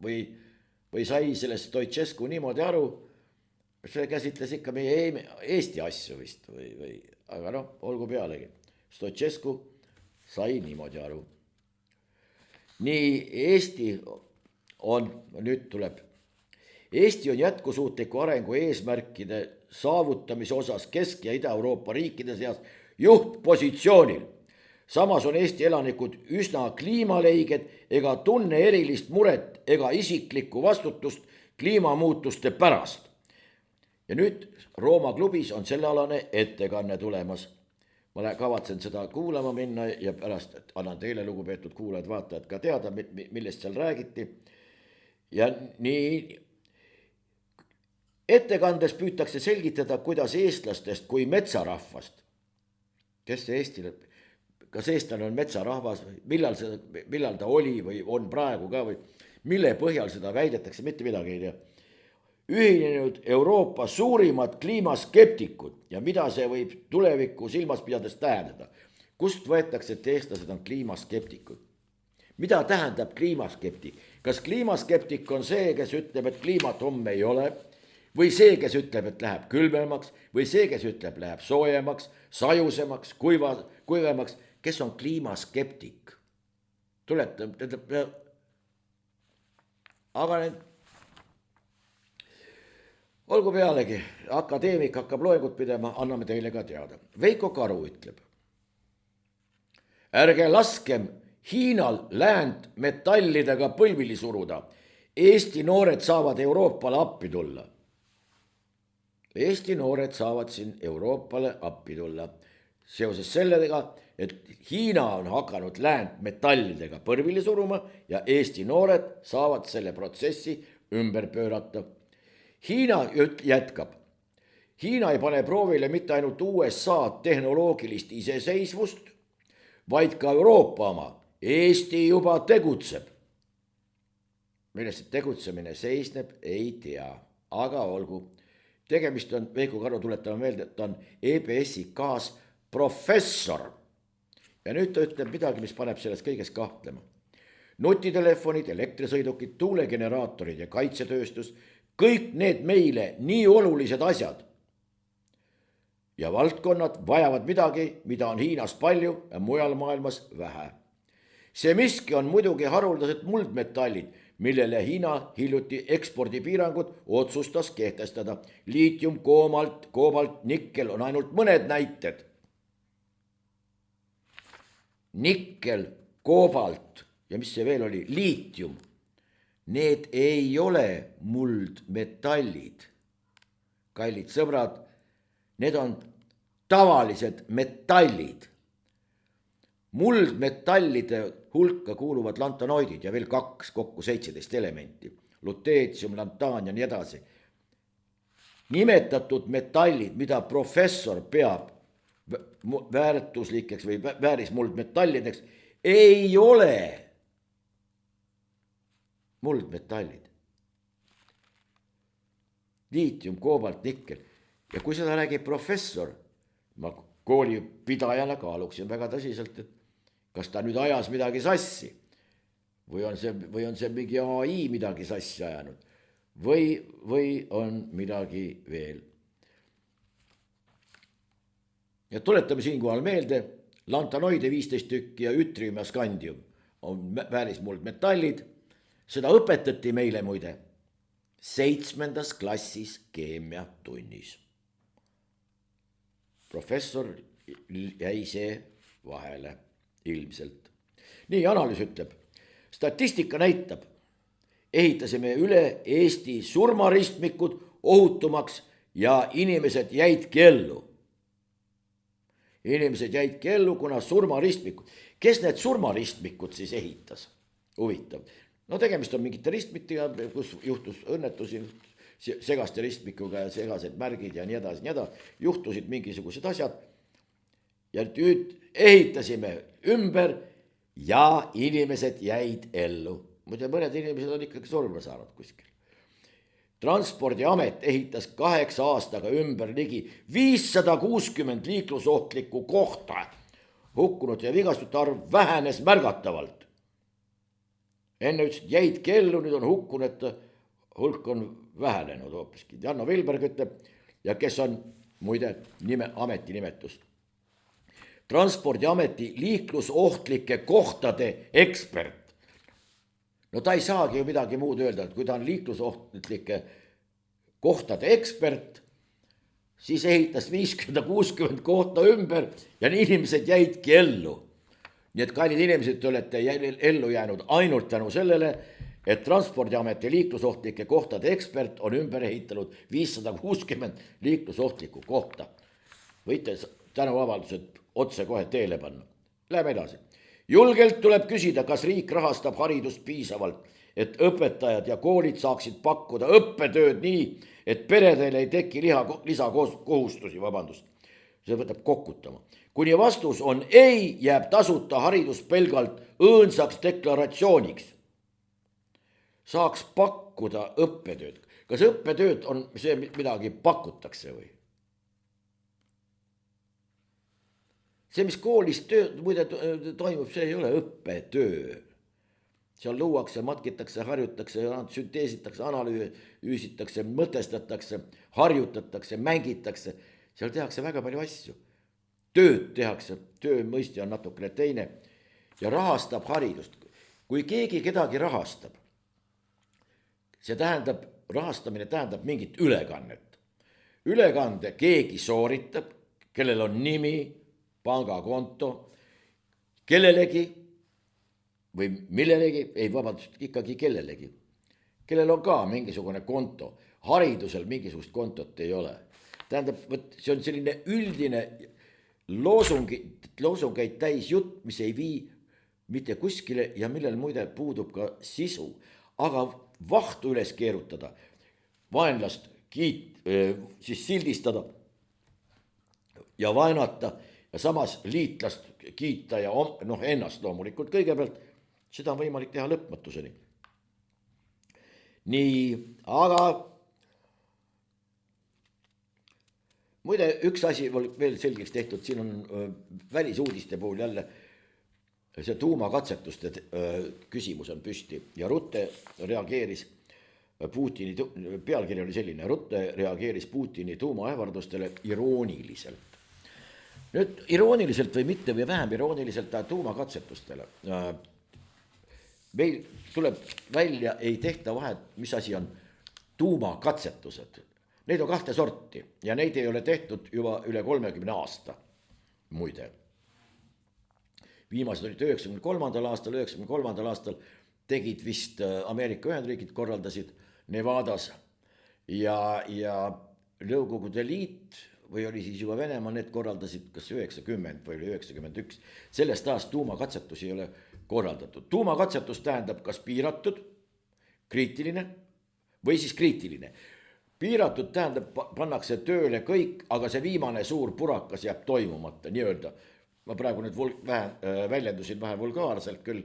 Või sai sellest Stoicescu niimoodi aru, see käsitles ikka meie Eesti asju vist või, aga noh, olgu pealegi. Stoicescu sai niimoodi aru. Nii Eesti on jätkusuutliku arengu eesmärkide saavutamise osas Kesk- ja Ida-Euroopa riikide seas juhtpositsioonil. Samas on Eesti elanikud üsna kliimaleiged ega tunne erilist muret ega isiklikku vastutust kliimamuutuste pärast. Ja nüüd Rooma klubis on sellealane ettekanne tulemas. Ma kavatsen seda kuulama minna ja pärast annan teile, lugupeetud kuulajad, vaatajad ka teada, millest seal räägiti. Ja nii ettekandes püütakse selgitada, kuidas eestlastest kui metsarahvast, kes see Eestile, kas eestlane on metsarahvas, millal ta oli või on praegu ka või mille põhjal seda väidetakse, mitte midagi ei tea. Ühinenud Euroopa suurimad kliimaskeptikud ja mida see võib tulevikku silmas pidades tähendada. Kust võetakse, et eestlased on kliimaskeptikud? Mida tähendab kliimaskeptik? Kas kliimaskeptik on see, kes ütleb, et kliimat homme ei ole? Või see, kes ütleb, et läheb külmemaks? Või see, kes ütleb, läheb soojemaks, sajusemaks, kuivemaks? Kes on kliimaskeptik? Aga olgu pealegi, akadeemik hakkab loengut pidama, anname teile ka teada. Veiko Karu ütleb, ärge laskem Hiinal läänd metallidega põlvili suruda. Eesti noored saavad Euroopale appi tulla. Eesti noored saavad siin Euroopale appi tulla. Seoses sellega, et Hiina on hakanud läänd metallidega põlvili suruma ja Eesti noored saavad selle protsessi ümber pöörata. Hiina jätkab. Hiina ei pane proovile mitte ainult USA tehnoloogilist iseseisvust, vaid ka Euroopa oma. Eesti juba tegutseb. Millest tegutsemine seisneb, ei tea, aga olgu. Tegemist on, Veiko Karu tuletame meelde, et ta on EBS-i kaasprofessor. Ja nüüd ta ütleb midagi, mis paneb sellest kõiges kahtlema. Nutitelefonid, elektrisõidukid, tuulegeneraatorid ja kaitsetööstus, kõik need meile nii olulised asjad ja valdkonnad vajavad midagi, mida on Hiinas palju ja mujal maailmas vähe. See miski on muidugi haruldased muldmetallid, millele Hiina hiljuti ekspordipiirangud otsustas kehtestada. Liitium, koobalt, nikkel on ainult mõned näited. Nikkel, koobalt ja mis see veel oli, liitium. Need ei ole muldmetallid. Kallid sõbrad, need on tavalised metallid. Muldmetallide hulka kuuluvad lantanoidid ja veel 2, kokku 17 elementi. Luteetium, lantaan ja nii edasi. Nimetatud metallid, mida professor peab väärtuslikeks või väärismuldmetallideks, ei ole muldmetallid. Liitium, koobalt, nikkel. Ja kui seda räägib professor, ma koolipidajana kaaluksin väga tõsiselt, et kas ta nüüd ajas midagi sassi või on see mingi AI midagi sassi ajanud või on midagi veel. Ja tuletame siinkohal meelde, lantanoide 15 tükki ja ütrium ja skandium on väärismuldmetallid. Seda õpetati meile muide 7. klassis keemiatunnis. Professor jäi see vahele ilmselt. Nii, analüüs ütleb, statistika näitab, ehitasime üle Eesti surmaristmikud ohutumaks ja inimesed jäidki ellu. inimesed jäidki ellu, kuna surmaristmikud. Kes need surmaristmikud siis ehitas? Huvitav. No tegemist on mingite ristmitega, kus juhtus õnnetusi segaste ristmikuga ja segased märgid ja nii edasi, juhtusid mingisugused asjad. Ja nüüd ehitasime ümber ja inimesed jäid ellu. Muide, mõned inimesed on ikkagi surma saanud kuskil. Transpordiamet ehitas 8 aastaga ümber ligi 560 liiklusohtlikku kohta. Hukkunud ja vigastute arv vähenes märgatavalt. Enne ütlesid, jäidki ellu, nüüd on hukkunute hulk on vähenenud hoopiski. Janno Vilberg ütleb, ja kes on muide ameti nimetus. Transpordiameti liiklusohtlike kohtade ekspert. No ta ei saagi ju midagi muud öelda, et kui ta on liiklusohtlike kohtade ekspert, siis ehitas 50-60 kohta ümber ja inimesed jäidki ellu. Nii et kallid inimesed, te olete ellu jäänud ainult tänu sellele, et Transpordiameti liiklusohtlike kohtade ekspert on ümber ehitanud 560 liiklusohtlikku kohta. Võite tänuavaldused otse kohe teele panna. Läheme edasi. Julgelt tuleb küsida, kas riik rahastab haridust piisavalt, et õpetajad ja koolid saaksid pakkuda õppetööd nii, et peredel ei teki lisakohustusi, see võtab kokutama. Kuni vastus on ei, jääb tasuta haridus pelgalt õõnsaks deklaratsiooniks. Saaks pakkuda õppetööd. Kas õppetööd on see, midagi pakutakse või? See, mis koolis muide toimub, see ei ole õppetöö. Seal luuakse, matkitakse, harjutakse, sünteesitakse, analüüsitakse, mõtestatakse, harjutatakse, mängitakse. Seal tehakse väga palju asju. Tööd tehakse, töö mõiste on natukene teine ja rahastab haridust. Kui keegi kedagi rahastab, see tähendab, rahastamine tähendab mingit ülekannet. Ülekande keegi sooritab, kellel on nimi, pangakonto, kellelegi või millelegi, ikkagi kellelegi, kellel on ka mingisugune konto, haridusel mingisugust kontot ei ole. Tähendab, see on selline üldine loosungeid täis jutt, mis ei vii mitte kuskile ja millel muide puudub ka sisu, aga vahtu üles keerutada, vaenlast siis sildistada ja vaenata ja samas liitlast kiita ja ennast loomulikult kõigepealt, seda on võimalik teha lõpmatuseni. Nii, aga muide üks asi veel selgeks tehtud, siin on välisuudiste puhul jälle see tuumakatsetuste küsimus on püsti ja Rutte reageeris Putini, pealkiri oli selline, Rutte reageeris Putini tuumaähvardustele irooniliselt. Nüüd irooniliselt või mitte või vähem irooniliselt tuumakatsetustele. Meil tuleb välja, ei tehta vahet, mis asi on tuumakatsetused. Neid on 2 sorti ja neid ei ole tehtud juba üle 30 aasta, muide. Viimased olid 93. aastal tegid vist Ameerika Ühendriigid, korraldasid Nevadas ja Nõukogude Liit või oli siis juba Venemaa, need korraldasid kas 90 või 91. Sellest ajast tuumakatsetusi ei ole korraldatud. Tuumakatsetus tähendab kas piiratud, kriitiline või siis kriitiline. Piiratud tähendab, pannakse tööle kõik, aga see viimane suur purakas jääb toimumata, nii öelda. Ma praegu nüüd väljendusin vähe vulgaarselt küll,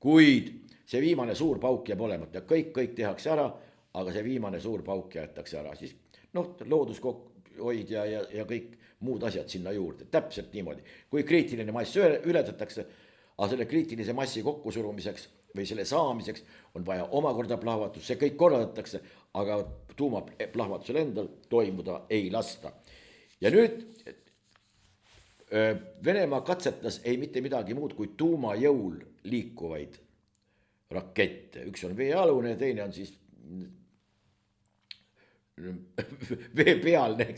kuid see viimane suur pauk jääb olemata. Kõik tehakse ära, aga see viimane suur pauk jäetakse ära. Siis looduskokkuhoid ja kõik muud asjad sinna juurde. Täpselt niimoodi. Kui kriitiline mass ületatakse, aga selle kriitilise massi kokkusurumiseks või selle saamiseks on vaja omakorda plahvatus. See kõik korraldatakse, aga tuumaplahvatusel endal toimuda ei lasta. Ja nüüd Venemaa katsetas ei mitte midagi muud kui tuumajõul liikuvaid rakette. Üks on veealune ja teine on siis veepealne,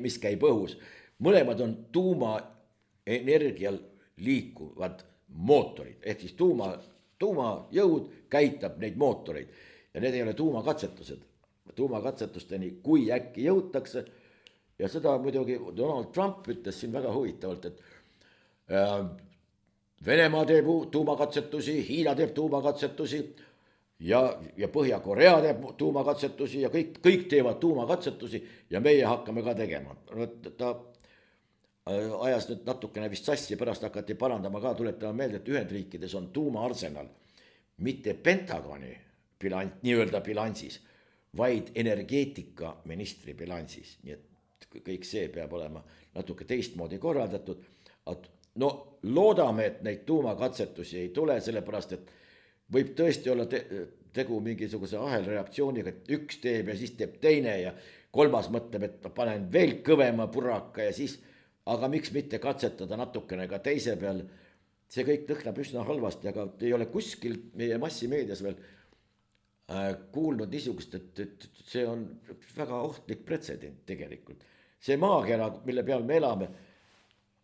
mis käib õhus. Mõlemad on tuumaenergial liikuvad mootorid. Ehk siis tuumajõud käitab neid mootoreid ja need ei ole tuumakatsetused. Tuumakatsetusteni, kui äkki jõutakse ja seda muidugi Donald Trump ütles siin väga huvitavalt, et Venemaa teeb tuumakatsetusi, Hiina teeb tuumakatsetusi ja Põhja-Korea teeb tuumakatsetusi ja kõik teevad tuumakatsetusi ja meie hakkame ka tegema. Ta ajas nüüd natukene vist sassi, pärast hakati parandama ka, tuletama meelde, et Ühendriikides on tuumaarsenal mitte Pentagoni nii-öelda bilansis, vaid energeetikaministri bilansis. Nii et kõik see peab olema natuke teistmoodi korraldatud. No loodame, et neid tuumakatsetusi ei tule, sellepärast et võib tõesti olla tegu mingisuguse ahelreaktsiooniga, et üks teeb ja siis teeb teine ja kolmas mõtleb, et ma panen veel kõvema puraka ja siis, aga miks mitte katsetada natukene ka teise peal. See kõik lõhnab üsna halvasti, aga ei ole kuskil meie massimeedias veel kuulnud niisugust, et see on väga ohtlik pretsedent tegelikult. See maakera, mille peal me elame,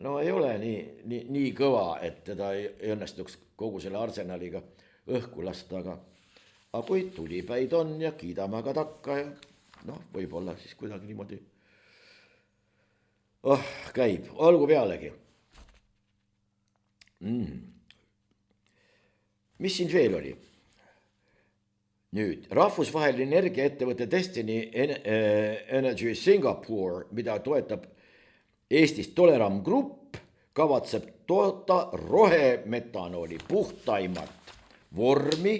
no ei ole nii kõva, et teda ei õnnestuks kogu selle arsenaliga õhku lasta, aga kui tulipäid on ja kiidame aga takka ja noh, võib-olla siis kuidagi niimoodi käib, olgu pealegi. Mis siin veel oli? Nüüd, rahvusvaheline energiaettevõte Destiny Energy Singapore, mida toetab Eestist Toleram Group, kavatseb toota rohemetanooli puhtaimat vormi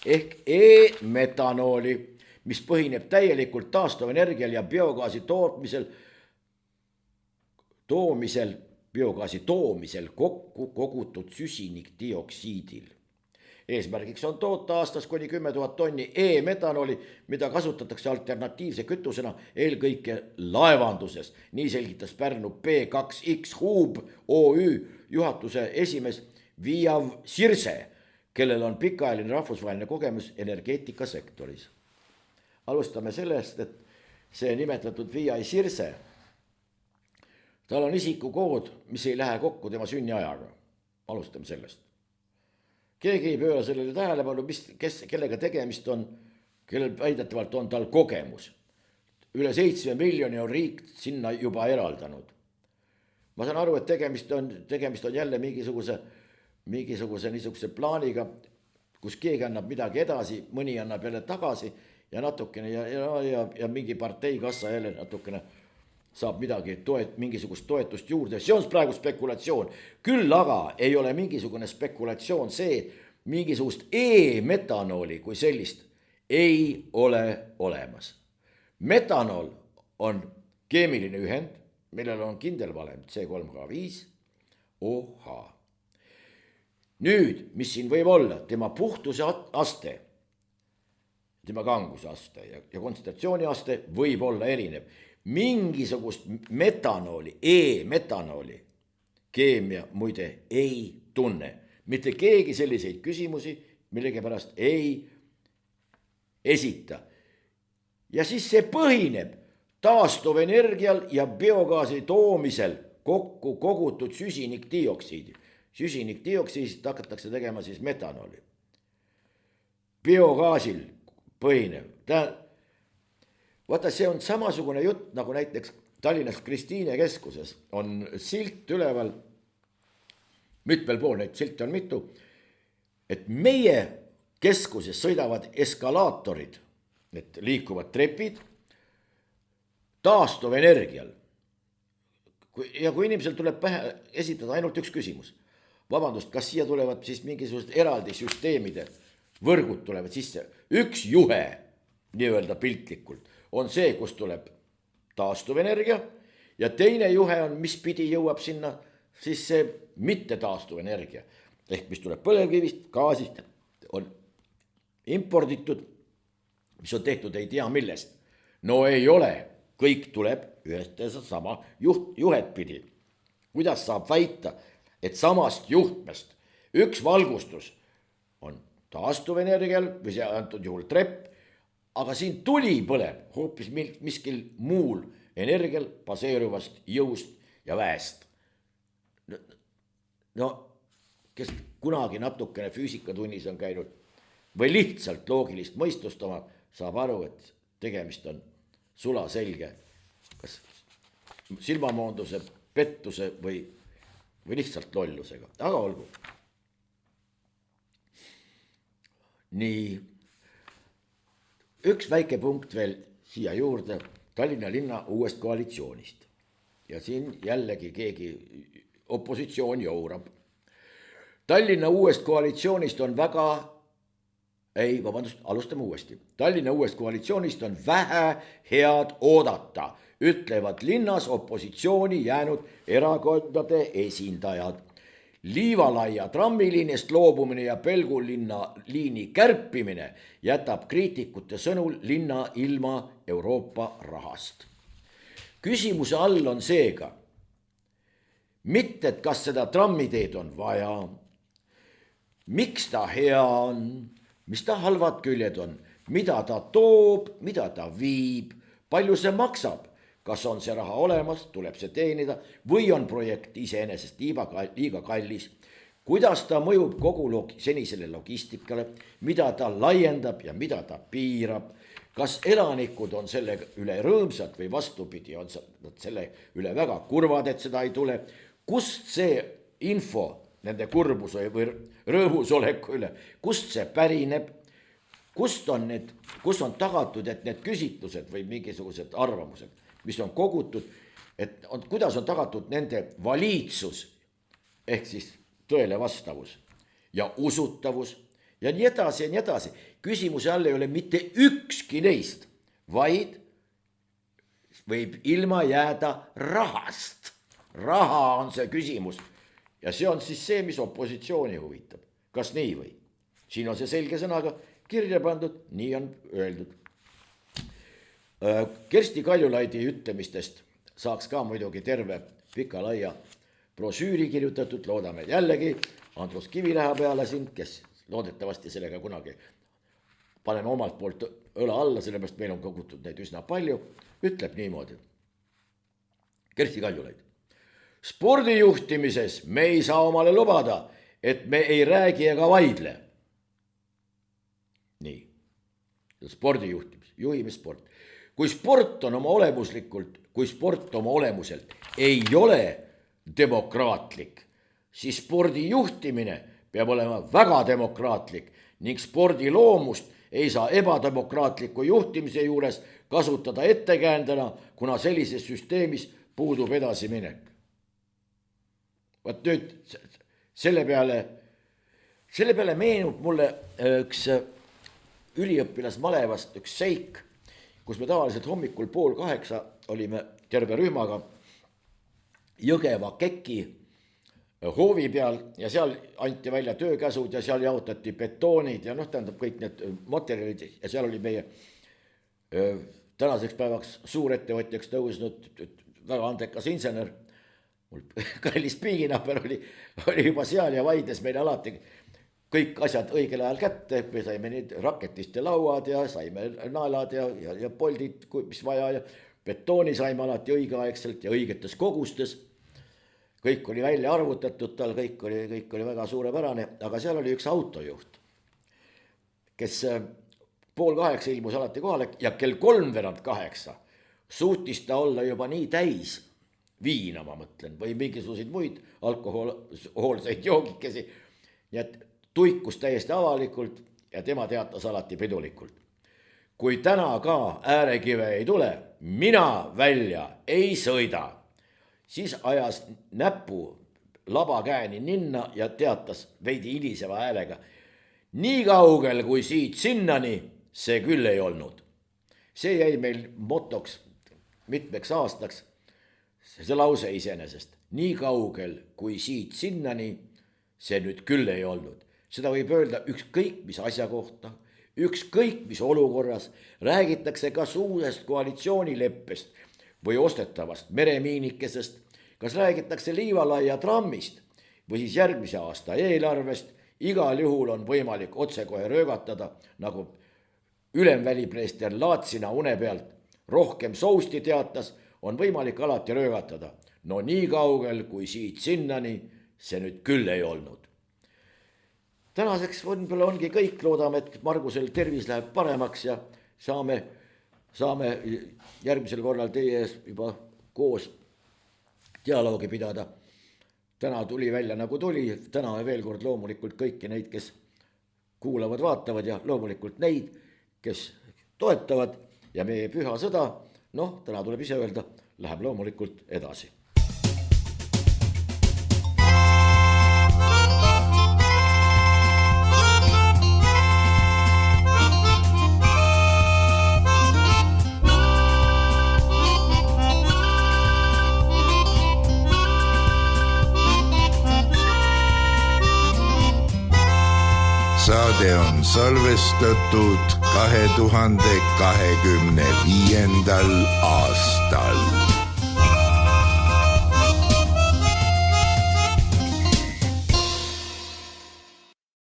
ehk e-metanooli, mis põhineb täielikult taastuvenergial ja biogaasi toomisel kokku kogutud süsinikdioksiidil. Eesmärgiks on toota aastas kuni 10 000 tonni e-metanooli, mida kasutatakse alternatiivse kütusena eelkõige laevanduses. Nii selgitas Pärnu P2X Hub OÜ juhatuse esimees Viav Sirse, kellel on pikaajaline rahvusvaheline kogemus energeetikasektoris. Alustame sellest, et see nimetatud Viav Sirse, tal on isikukood, mis ei lähe kokku tema sünniajaga. Alustame sellest. Keegi ei pööra sellele tähelepanu, kellega tegemist on, kellel väidetavalt on tal kogemus. Üle 7 miljoni on riik sinna juba eraldanud. Ma saan aru, et tegemist on jälle mingisuguse niisuguse plaaniga, kus keegi annab midagi edasi, mõni annab jälle tagasi ja natukene ja mingi parteikassa jälle natukene saab mingisugust toetust juurde. See on praegu spekulatsioon. Küll aga ei ole mingisugune spekulatsioon see, mingisugust e-metanooli kui sellist ei ole olemas. Metanool on keemiline ühend, millel on kindel valem C3H5 OH. Nüüd, mis siin võib olla, tema puhtuse aste, tema kanguse aste ja kontsentratsiooni aste võib olla erinev. Mingisugust metanooli, e-metanooli keemia muide ei tunne. Mitte keegi selliseid küsimusi millegipärast ei esita. Ja siis see põhineb taastuvenergial ja biogaasi toomisel kokku kogutud süsinikdioksiidi. Süsinikdioksiidist hakatakse tegema siis metanooli. Biogaasil põhinev. Vaata, see on samasugune jutt, nagu näiteks Tallinnas Kristiine keskuses on silt üleval, mitmel pool neid silte on mitu, et meie keskuses sõidavad eskalaatorid, need liikuvad trepid, taastuvenergial. Ja kui inimesel tuleb pähe esitada ainult üks küsimus, vabandust, kas siia tulevad siis mingisugused eraldi süsteemide võrgud tulevad sisse, üks juhe, nii-öelda piltlikult, on see, kus tuleb taastuvenergia ja teine juhe on, mis pidi jõuab sinna, siis see mitte taastuvenergia. Ehk mis tuleb põlevkivist, gaasist, on imporditud, mis on tehtud ei tea millest. No ei ole, kõik tuleb ühest ja sama juhet pidi. Kuidas saab väita, et samast juhtmest üks valgustus on taastuvenergial või see antud juhul trepp, aga siin tuli põleb hoopis miskil muul energial baseeruvast jõust ja väest. No, kes kunagi natukene füüsikatunnis on käinud või lihtsalt loogilist mõistust oma, saab aru, et tegemist on sulaselge kas silmamoonduse, pettuse või lihtsalt lollusega, aga olgu. nii, üks väike punkt veel siia juurde Tallinna linna uuest koalitsioonist ja siin jällegi keegi opositsioon jourab. Tallinna uuest koalitsioonist on alustame uuesti. Tallinna uuest koalitsioonist on vähe head oodata, ütlevad linnas opositsiooni jäänud erakondade esindajad. Liivalaia trammiliinist loobumine ja Pelgu linna liini kärpimine jätab kriitikute sõnul linna ilma Euroopa rahast. Küsimuse all on seega, mitte et kas seda trammiteed on vaja, miks ta hea on, mis ta halvad küljed on, mida ta toob, mida ta viib, palju see maksab, kas on see raha olemas, tuleb see teenida või on projekt iseenesest liiga kallis, kuidas ta mõjub kogu senisele logistikale, mida ta laiendab ja mida ta piirab, kas elanikud on selle üle rõõmsad või vastupidi, on selle üle väga kurvad, et seda ei tule, kust see info nende kurbuse või rõõmusoleku üle, kust see pärineb, kust on tagatud, et need küsitlused või mingisugused arvamused, mis on kogutud, et kuidas on tagatud nende valitsus ehk siis tõele vastavus ja usutavus ja nii edasi ja nii edasi. Küsimuse all ei ole mitte ükski neist, vaid võib ilma jääda rahast. Raha on see küsimus ja see on siis see, mis opositsiooni huvitab. Kas nii või? Siin on see selge sõnaga kirja pandud, nii on öeldud. Kersti Kaljulaidi ütlemistest saaks ka muidugi terve pika laia brošüüri kirjutatud, loodame jällegi Andrus Kiviräha peale siin, kes loodetavasti sellega kunagi paneme omalt poolt õla alla, sellepärast meil on kogutud neid üsna palju, ütleb niimoodi. Kersti Kaljulaid. Spordijuhtimises me ei saa omale lubada, et me ei räägi ega vaidle. Nii, spordijuhtimis, juhime sport. Kui sport oma olemuselt ei ole demokraatlik, siis spordi juhtimine peab olema väga demokraatlik ning spordi loomust ei saa ebademokraatliku juhtimise juures kasutada ettekäändena, kuna sellises süsteemis puudub edasiminek. Vaat nüüd selle peale meenub mulle üks üliõpilasmalevast üks seik, kus me tavaliselt hommikul 7:30 olime terve rühmaga Jõgeva Keki hoovi peal ja seal anti välja töökäsud ja seal jaotati betoonid ja tähendab kõik need materjalid ja seal oli meie tänaseks päevaks suurettevõtjaks tõusnud väga andekas insener, mul kallis pinginapper oli juba seal ja vaidles meile alati kõik asjad õigel ajal kätte, me saime need raketiste lauad ja saime naelad ja poldid, mis vaja ja betooni saime alati õigeaegselt ja õigetes kogustes. Kõik oli välja arvutatud, tal kõik oli väga suurepärane, aga seal oli üks autojuht, kes 7:30 ilmus alati kohale ja kell 7:45 suutis ta olla juba nii täis viina, ma mõtlen, või mingisuguseid muid alkohoolseid joogikesi, nii et tuikus täiesti avalikult ja tema teatas alati pidulikult. Kui täna ka äärekive ei tule, mina välja ei sõida. Siis ajas näpu labakäeni ninna ja teatas veidi hiliseva häälega. Nii kaugel kui siit sinnani, see küll ei olnud. See jäi meil motoks mitmeks aastaks, see lause iseenesest. Nii kaugel kui siit sinnani, see nüüd küll ei olnud. Seda võib öelda ükskõik mis asja kohta, ükskõik mis olukorras, räägitakse kas uuest koalitsioonileppest või ostetavast meremiinikesest, kas räägitakse Liivalaia trammist või siis järgmise aasta eelarvest, igal juhul on võimalik otsekohe röögatada, nagu ülemvälipreester Laatsina une pealt rohkem sousti teatas, on võimalik alati röögatada. No nii kaugel kui siit sinnani, see nüüd küll ei olnud. Tänaseks ongi kõik, loodame, et Margusel tervis läheb paremaks ja saame järgmisel korral teie ees juba koos dialoogi pidada. Täna tuli välja nagu tuli, täna veel kord loomulikult kõiki neid, kes kuulavad, vaatavad ja loomulikult neid, kes toetavad ja meie püha sõda, täna tuleb ise öelda, läheb loomulikult edasi. Saade on salvestatud 2025. aastal.